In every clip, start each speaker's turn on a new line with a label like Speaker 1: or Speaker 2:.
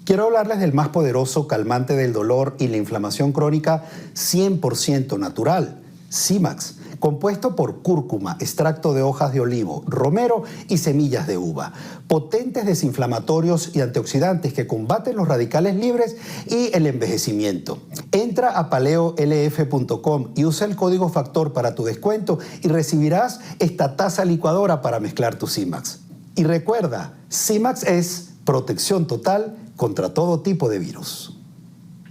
Speaker 1: Quiero hablarles del más poderoso calmante del dolor y la inflamación crónica 100% natural, Simax, compuesto por cúrcuma, extracto de hojas de olivo, romero y semillas de uva. Potentes desinflamatorios y antioxidantes que combaten los radicales libres y el envejecimiento. Entra a paleolf.com y usa el código FACTOR para tu descuento y recibirás esta taza licuadora para mezclar tu Simax. Y recuerda, Simax es protección total contra todo tipo de virus.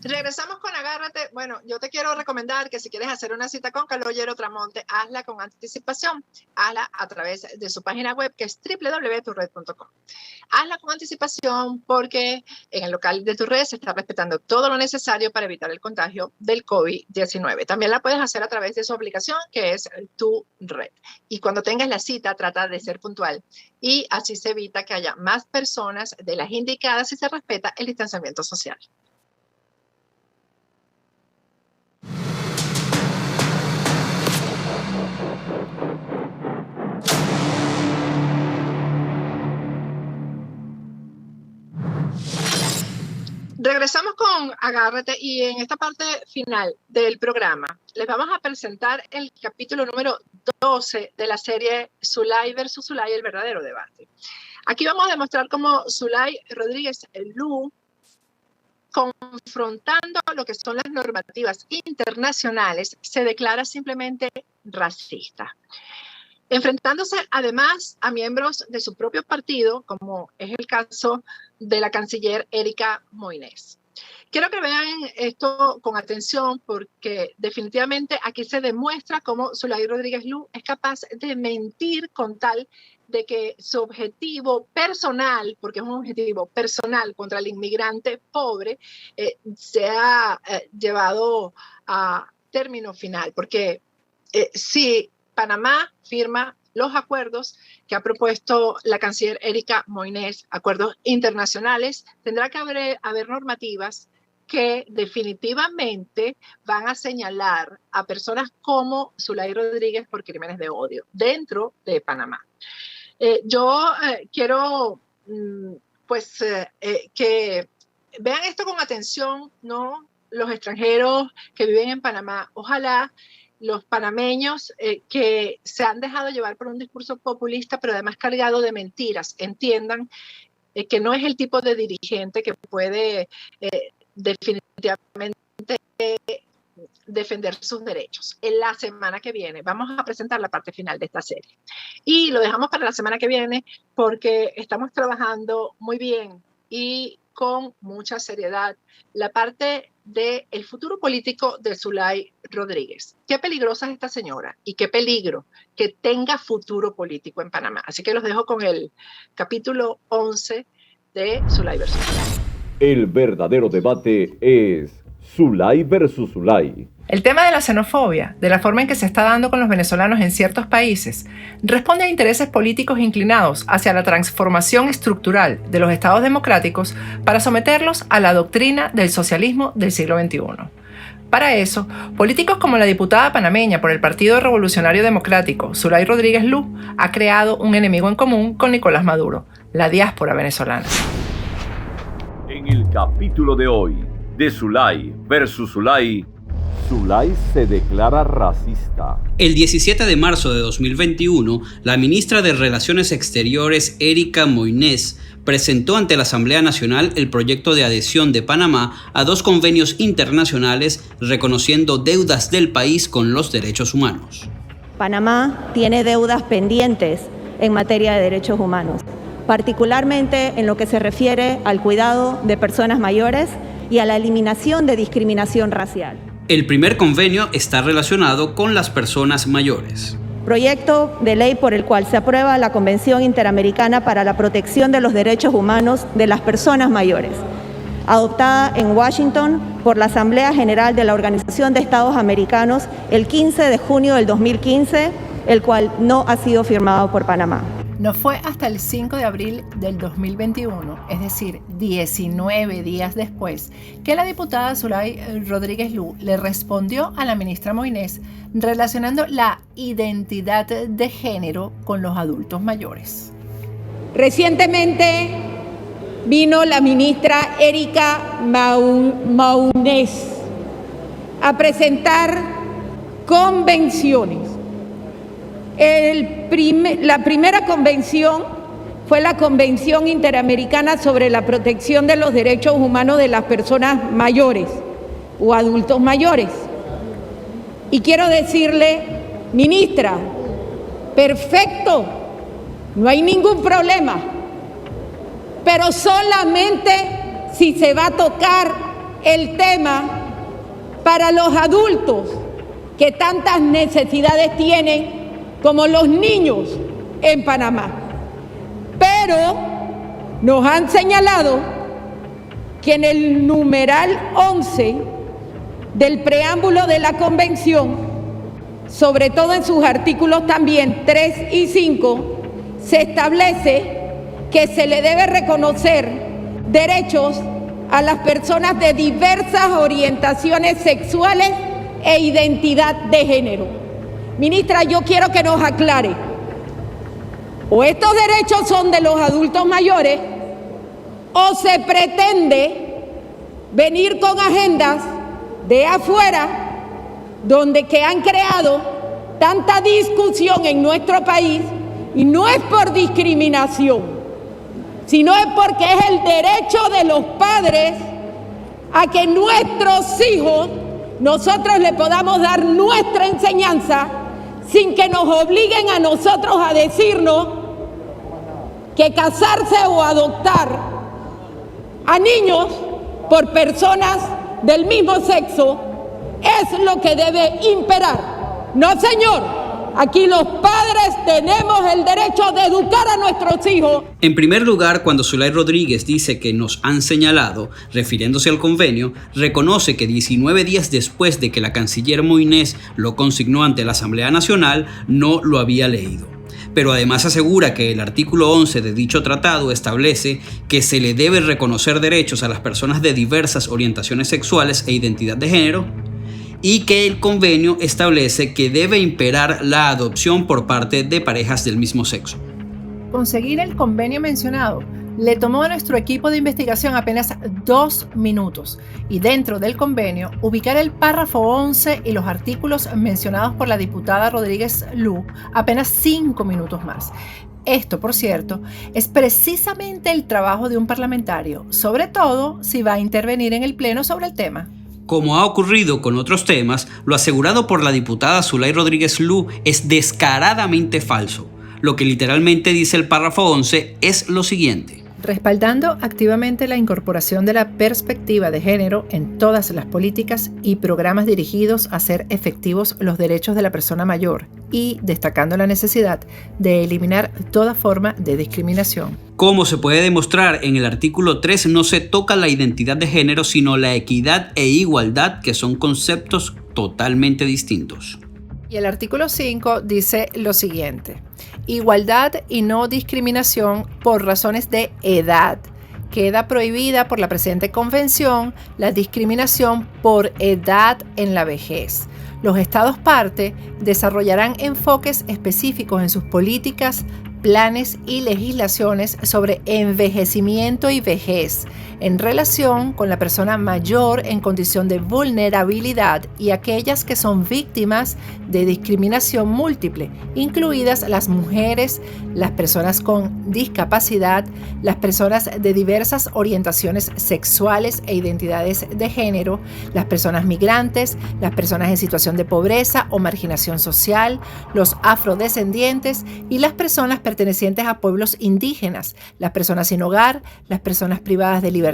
Speaker 2: Regresamos con Agárrate. Bueno, yo te quiero recomendar que si quieres hacer una cita con Calogero Tramonte, hazla con anticipación. Hazla a través de su página web, que es www.turred.com. Hazla con anticipación porque en el local de tu red se está respetando todo lo necesario para evitar el contagio del COVID-19. También la puedes hacer a través de su aplicación, que es Tu Red. Y cuando tengas la cita, trata de ser puntual. Y así se evita que haya más personas de las indicadas y se respeta el distanciamiento social. Regresamos con Agárrate y en esta parte final del programa les vamos a presentar el capítulo número 12 de la serie Zulay versus Zulay, el verdadero debate. Aquí vamos a demostrar cómo Zulay Rodríguez Lu, confrontando lo que son las normativas internacionales, se declara simplemente racista. Enfrentándose además a miembros de su propio partido, como es el caso de la canciller Erika Moines. Quiero que vean esto con atención porque definitivamente aquí se demuestra cómo Zulay Rodríguez Lu es capaz de mentir con tal de que su objetivo personal, porque es un objetivo personal contra el inmigrante pobre, sea llevado a término final. Porque si Panamá firma los acuerdos que ha propuesto la canciller Erika Moines, acuerdos internacionales, tendrá que haber normativas que definitivamente van a señalar a personas como Zulay Rodríguez por crímenes de odio dentro de Panamá. Yo quiero que vean esto con atención, ¿no? Los extranjeros que viven en Panamá, ojalá los panameños que se han dejado llevar por un discurso populista, pero además cargado de mentiras, entiendan que no es el tipo de dirigente que puede definitivamente defender sus derechos. En la semana que viene vamos a presentar la parte final de esta serie. Y lo dejamos para la semana que viene porque estamos trabajando muy bien y con mucha seriedad la parte del futuro político de Zulay Rodríguez. Qué peligrosa es esta señora y qué peligro que tenga futuro político en Panamá. Así que los dejo con el capítulo 11 de Zulay versus Zulay.
Speaker 3: El verdadero debate es Zulay versus Zulay.
Speaker 4: El tema de la xenofobia, de la forma en que se está dando con los venezolanos en ciertos países, responde a intereses políticos inclinados hacia la transformación estructural de los estados democráticos para someterlos a la doctrina del socialismo del siglo XXI. Para eso, políticos como la diputada panameña por el Partido Revolucionario Democrático, Zulay Rodríguez Lu, ha creado un enemigo en común con Nicolás Maduro, la diáspora venezolana.
Speaker 3: En el capítulo de hoy de Zulay versus Zulay, Zulay se declara racista.
Speaker 5: El 17 de marzo de 2021, la ministra de Relaciones Exteriores, Erika Moines, presentó ante la Asamblea Nacional el proyecto de adhesión de Panamá a 2 convenios internacionales reconociendo deudas del país con los derechos humanos.
Speaker 6: Panamá tiene deudas pendientes en materia de derechos humanos, particularmente en lo que se refiere al cuidado de personas mayores y a la eliminación de discriminación racial.
Speaker 5: El primer convenio está relacionado con las personas mayores.
Speaker 6: Proyecto de ley por el cual se aprueba la Convención Interamericana para la Protección de los Derechos Humanos de las Personas Mayores, adoptada en Washington por la Asamblea General de la Organización de Estados Americanos el 15 de junio del 2015, el cual no ha sido firmado por Panamá.
Speaker 4: No fue hasta el 5 de abril del 2021, es decir, 19 días después, que la diputada Zulay Rodríguez Lu le respondió a la ministra Moines relacionando la identidad de género con los adultos mayores.
Speaker 7: Recientemente vino la ministra Erika Moines a presentar convenciones. La primera convención fue la Convención Interamericana sobre la Protección de los Derechos Humanos de las Personas Mayores o Adultos Mayores. Y quiero decirle, ministra, perfecto, no hay ningún problema, pero solamente si se va a tocar el tema para los adultos que tantas necesidades tienen como los niños en Panamá. Pero nos han señalado que en el numeral 11 del preámbulo de la Convención, sobre todo en sus artículos también 3 y 5, se establece que se le debe reconocer derechos a las personas de diversas orientaciones sexuales e identidad de género. Ministra, yo quiero que nos aclare, o estos derechos son de los adultos mayores, o se pretende venir con agendas de afuera, que han creado tanta discusión en nuestro país, y no es por discriminación, sino es porque es el derecho de los padres a que nuestros hijos, nosotros le podamos dar nuestra enseñanza sin que nos obliguen a nosotros a decirnos que casarse o adoptar a niños por personas del mismo sexo es lo que debe imperar. No, señor. Aquí los padres tenemos el derecho de educar a nuestros hijos.
Speaker 5: En primer lugar, cuando Zulay Rodríguez dice que nos han señalado, refiriéndose al convenio, reconoce que 19 días después de que la canciller Moines lo consignó ante la Asamblea Nacional, no lo había leído. Pero además asegura que el artículo 11 de dicho tratado establece que se le debe reconocer derechos a las personas de diversas orientaciones sexuales e identidad de género, y que el convenio establece que debe imperar la adopción por parte de parejas del mismo sexo.
Speaker 4: Conseguir el convenio mencionado le tomó a nuestro equipo de investigación apenas 2 minutos y dentro del convenio ubicar el párrafo 11 y los artículos mencionados por la diputada Rodríguez Lu apenas 5 minutos más. Esto, por cierto, es precisamente el trabajo de un parlamentario, sobre todo si va a intervenir en el Pleno sobre el tema.
Speaker 5: Como ha ocurrido con otros temas, lo asegurado por la diputada Zulay Rodríguez Lu es descaradamente falso. Lo que literalmente dice el párrafo 11 es lo siguiente.
Speaker 4: Respaldando activamente la incorporación de la perspectiva de género en todas las políticas y programas dirigidos a hacer efectivos los derechos de la persona mayor y destacando la necesidad de eliminar toda forma de discriminación.
Speaker 5: Como se puede demostrar en el artículo 3, no se toca la identidad de género, sino la equidad e igualdad, que son conceptos totalmente distintos.
Speaker 4: Y el artículo 5 dice lo siguiente: igualdad y no discriminación por razones de edad. Queda prohibida por la presente convención la discriminación por edad en la vejez. Los Estados parte desarrollarán enfoques específicos en sus políticas, planes y legislaciones sobre envejecimiento y vejez en relación con la persona mayor en condición de vulnerabilidad y aquellas que son víctimas de discriminación múltiple, incluidas las mujeres, las personas con discapacidad, las personas de diversas orientaciones sexuales e identidades de género, las personas migrantes, las personas en situación de pobreza o marginación social, los afrodescendientes y las personas pertenecientes a pueblos indígenas, las personas sin hogar, las personas privadas de libertad,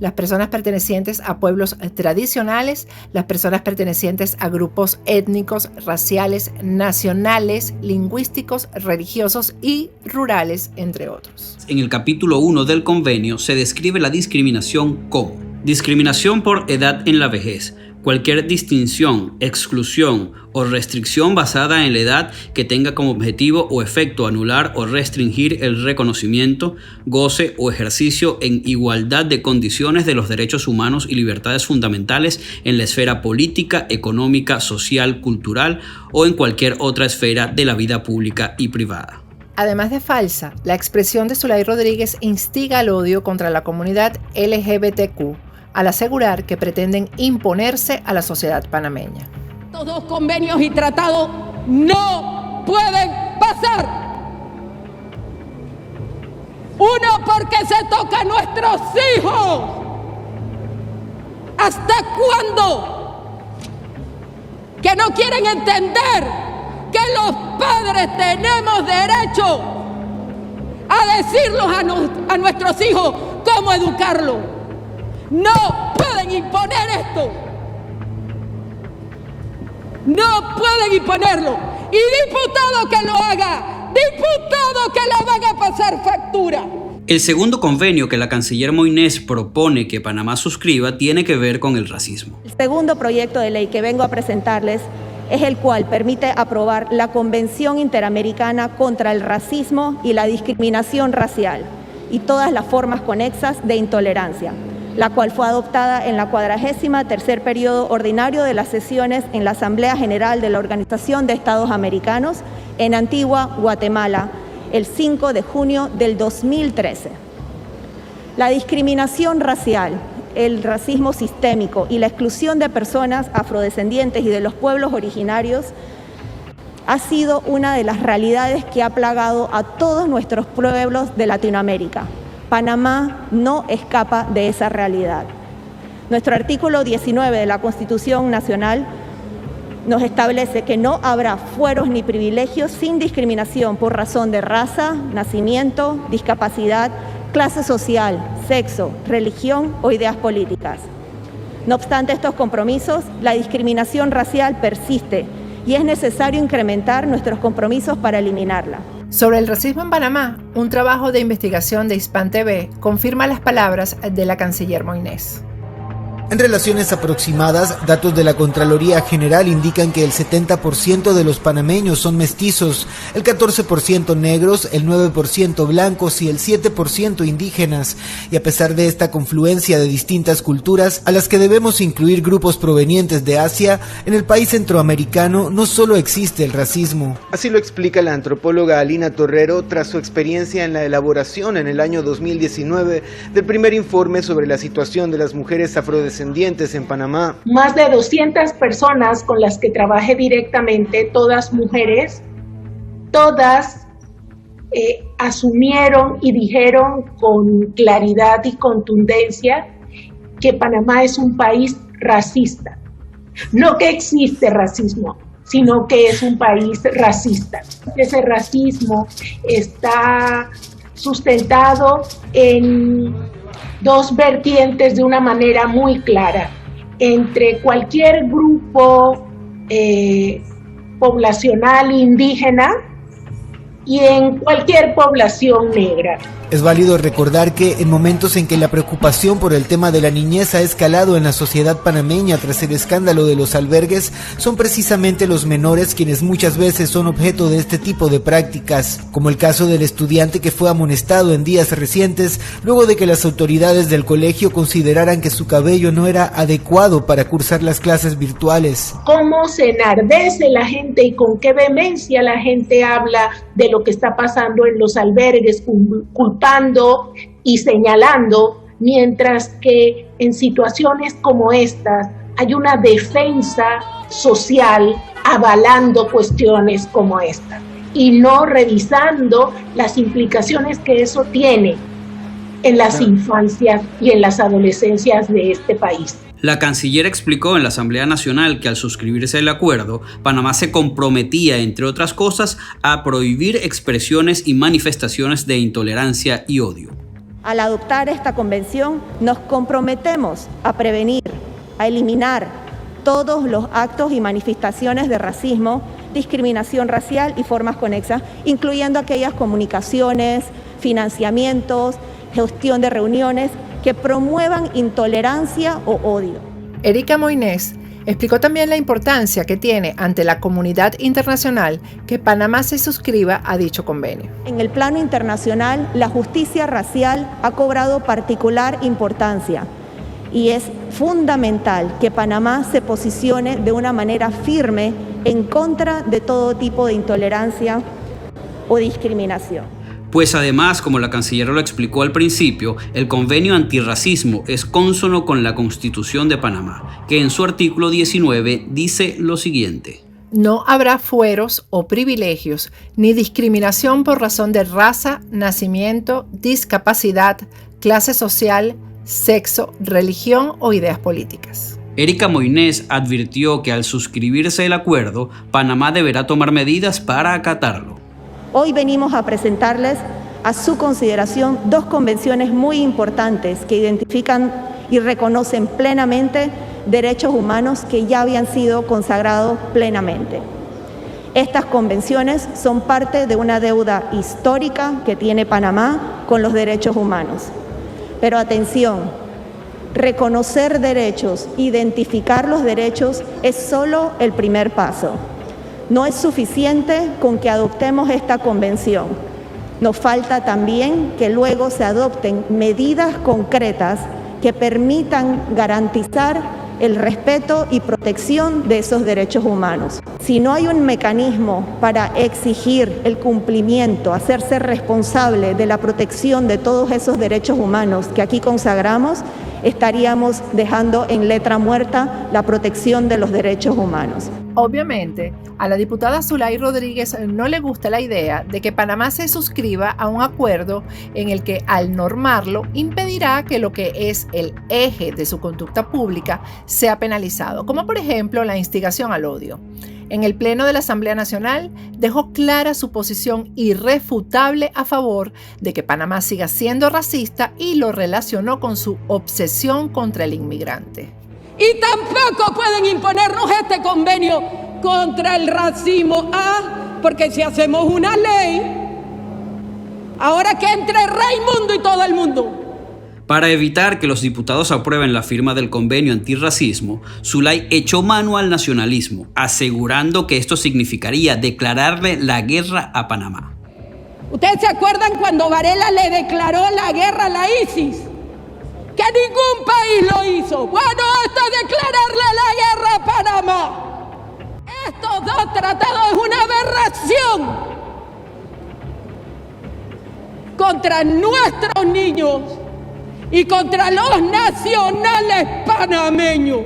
Speaker 4: las personas pertenecientes a pueblos tradicionales, las personas pertenecientes a grupos étnicos, raciales, nacionales, lingüísticos, religiosos y rurales, entre otros.
Speaker 5: En el capítulo 1 del convenio se describe la discriminación como discriminación por edad en la vejez. Cualquier distinción, exclusión o restricción basada en la edad que tenga como objetivo o efecto anular o restringir el reconocimiento, goce o ejercicio en igualdad de condiciones de los derechos humanos y libertades fundamentales en la esfera política, económica, social, cultural o en cualquier otra esfera de la vida pública y privada.
Speaker 4: Además de falsa, la expresión de Zulay Rodríguez instiga al odio contra la comunidad LGBTQ al asegurar que pretenden imponerse a la sociedad panameña.
Speaker 7: Estos dos convenios y tratados no pueden pasar. Uno, porque se toca a nuestros hijos. ¿Hasta cuándo? Que no quieren entender que los padres tenemos derecho a decirlos a nuestros hijos cómo educarlos. No pueden imponer esto. No pueden imponerlo. Y diputado que lo haga, diputado que le van a pasar factura.
Speaker 5: El segundo convenio que la canciller Moïnés propone que Panamá suscriba tiene que ver con el racismo.
Speaker 6: El segundo proyecto de ley que vengo a presentarles es el cual permite aprobar la Convención Interamericana contra el Racismo y la Discriminación Racial y todas las formas conexas de intolerancia, la cual fue adoptada en la 43º periodo ordinario de las sesiones en la Asamblea General de la Organización de Estados Americanos en Antigua, Guatemala, el 5 de junio del 2013. La discriminación racial, el racismo sistémico y la exclusión de personas afrodescendientes y de los pueblos originarios ha sido una de las realidades que ha plagado a todos nuestros pueblos de Latinoamérica. Panamá no escapa de esa realidad. Nuestro artículo 19 de la Constitución Nacional nos establece que no habrá fueros ni privilegios sin discriminación por razón de raza, nacimiento, discapacidad, clase social, sexo, religión o ideas políticas. No obstante estos compromisos, la discriminación racial persiste y es necesario incrementar nuestros compromisos para eliminarla.
Speaker 4: Sobre el racismo en Panamá, un trabajo de investigación de Hispan TV confirma las palabras de la canciller Moïnés.
Speaker 8: En relaciones aproximadas, datos de la Contraloría General indican que el 70% de los panameños son mestizos, el 14% negros, el 9% blancos y el 7% indígenas. Y a pesar de esta confluencia de distintas culturas, a las que debemos incluir grupos provenientes de Asia, en el país centroamericano no solo existe el racismo. Así lo explica la antropóloga Alina Torrero tras su experiencia en la elaboración en el año 2019 del primer informe sobre la situación de las mujeres afrodescendientes en Panamá.
Speaker 9: Más de 200 personas con las que trabajé directamente, todas mujeres, todas asumieron y dijeron con claridad y contundencia que Panamá es un país racista. No que existe racismo, sino que es un país racista. Ese racismo está sustentado en dos vertientes de una manera muy clara. Entre cualquier grupo poblacional indígena y en cualquier población negra.
Speaker 8: Es válido recordar que en momentos en que la preocupación por el tema de la niñez ha escalado en la sociedad panameña tras el escándalo de los albergues, son precisamente los menores quienes muchas veces son objeto de este tipo de prácticas, como el caso del estudiante que fue amonestado en días recientes luego de que las autoridades del colegio consideraran que su cabello no era adecuado para cursar las clases virtuales.
Speaker 9: Cómo se enardece la gente y con qué vehemencia la gente habla de lo que está pasando en los albergues, culpando y señalando, mientras que en situaciones como estas hay una defensa social avalando cuestiones como esta y no revisando las implicaciones que eso tiene en las infancias y en las adolescencias de este país.
Speaker 5: La canciller explicó en la Asamblea Nacional que al suscribirse el acuerdo, Panamá se comprometía, entre otras cosas, a prohibir expresiones y manifestaciones de intolerancia y odio.
Speaker 6: Al adoptar esta convención, nos comprometemos a prevenir, a eliminar todos los actos y manifestaciones de racismo, discriminación racial y formas conexas, incluyendo aquellas comunicaciones, financiamientos, gestión de reuniones que promuevan intolerancia o odio.
Speaker 4: Erika Moïnés explicó también la importancia que tiene ante la comunidad internacional que Panamá se suscriba a dicho convenio.
Speaker 6: En el plano internacional, la justicia racial ha cobrado particular importancia y es fundamental que Panamá se posicione de una manera firme en contra de todo tipo de intolerancia o discriminación.
Speaker 5: Pues además, como la canciller lo explicó al principio, el convenio antirracismo es cónsono con la Constitución de Panamá, que en su artículo 19 dice lo siguiente:
Speaker 4: no habrá fueros o privilegios ni discriminación por razón de raza, nacimiento, discapacidad, clase social, sexo, religión o ideas políticas.
Speaker 5: Erika Moines advirtió que al suscribirse el acuerdo, Panamá deberá tomar medidas para acatarlo.
Speaker 6: Hoy venimos a presentarles a su consideración dos convenciones muy importantes que identifican y reconocen plenamente derechos humanos que ya habían sido consagrados plenamente. Estas convenciones son parte de una deuda histórica que tiene Panamá con los derechos humanos. Pero atención, reconocer derechos, identificar los derechos es solo el primer paso. No es suficiente con que adoptemos esta convención. Nos falta también que luego se adopten medidas concretas que permitan garantizar el respeto y protección de esos derechos humanos. Si no hay un mecanismo para exigir el cumplimiento, hacerse responsable de la protección de todos esos derechos humanos que aquí consagramos, estaríamos dejando en letra muerta la protección de los derechos humanos.
Speaker 4: Obviamente, a la diputada Zulay Rodríguez no le gusta la idea de que Panamá se suscriba a un acuerdo en el que, al normarlo, impedirá que lo que es el eje de su conducta pública sea penalizado, como por ejemplo la instigación al odio. En el Pleno de la Asamblea Nacional dejó clara su posición irrefutable a favor de que Panamá siga siendo racista y lo relacionó con su obsesión contra el inmigrante.
Speaker 7: Y tampoco pueden imponernos este convenio contra el racismo. Porque si hacemos una ley, ahora que entre Raimundo y todo el mundo.
Speaker 5: Para evitar que los diputados aprueben la firma del convenio antirracismo, Zulay echó mano al nacionalismo, asegurando que esto significaría declararle la guerra a Panamá.
Speaker 7: ¿Ustedes se acuerdan cuando Varela le declaró la guerra a la ISIS? Que ningún país lo hizo. Bueno, esto es declararle la guerra a Panamá. Estos dos tratados es una aberración contra nuestros niños y contra los nacionales panameños.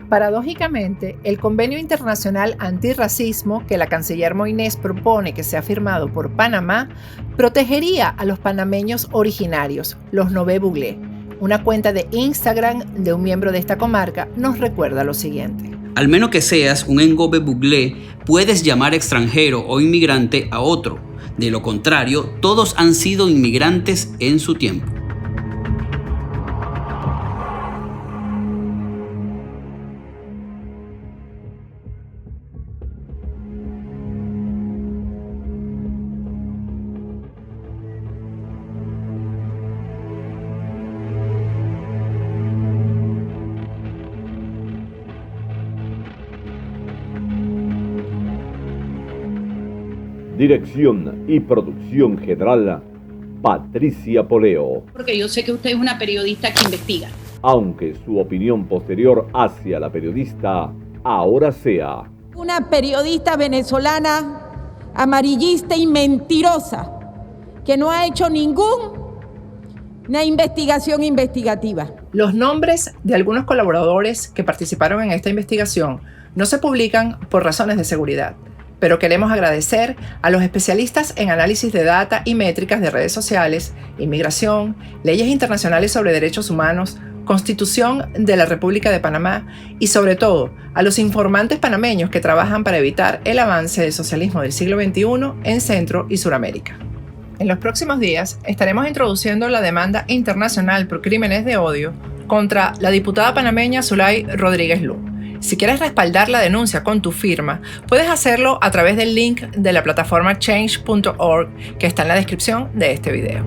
Speaker 4: Paradójicamente, el Convenio Internacional Antirracismo que la canciller Moines propone que sea firmado por Panamá protegería a los panameños originarios, los Nové Buglé. Una cuenta de Instagram de un miembro de esta comarca nos recuerda lo siguiente:
Speaker 5: al menos que seas un Ngobe Buglé, puedes llamar extranjero o inmigrante a otro. De lo contrario, todos han sido inmigrantes en su tiempo.
Speaker 3: Dirección y producción general, Patricia Poleo.
Speaker 10: Porque yo sé que usted es una periodista que investiga.
Speaker 3: Aunque su opinión posterior hacia la periodista ahora sea
Speaker 7: una periodista venezolana amarillista y mentirosa que no ha hecho ninguna investigación investigativa.
Speaker 4: Los nombres de algunos colaboradores que participaron en esta investigación no se publican por razones de seguridad. Pero queremos agradecer a los especialistas en análisis de data y métricas de redes sociales, inmigración, leyes internacionales sobre derechos humanos, Constitución de la República de Panamá y sobre todo a los informantes panameños que trabajan para evitar el avance del socialismo del siglo XXI en Centro y Suramérica. En los próximos días estaremos introduciendo la demanda internacional por crímenes de odio contra la diputada panameña Zulay Rodríguez Lu. Si quieres respaldar la denuncia con tu firma, puedes hacerlo a través del link de la plataforma change.org que está en la descripción de este video.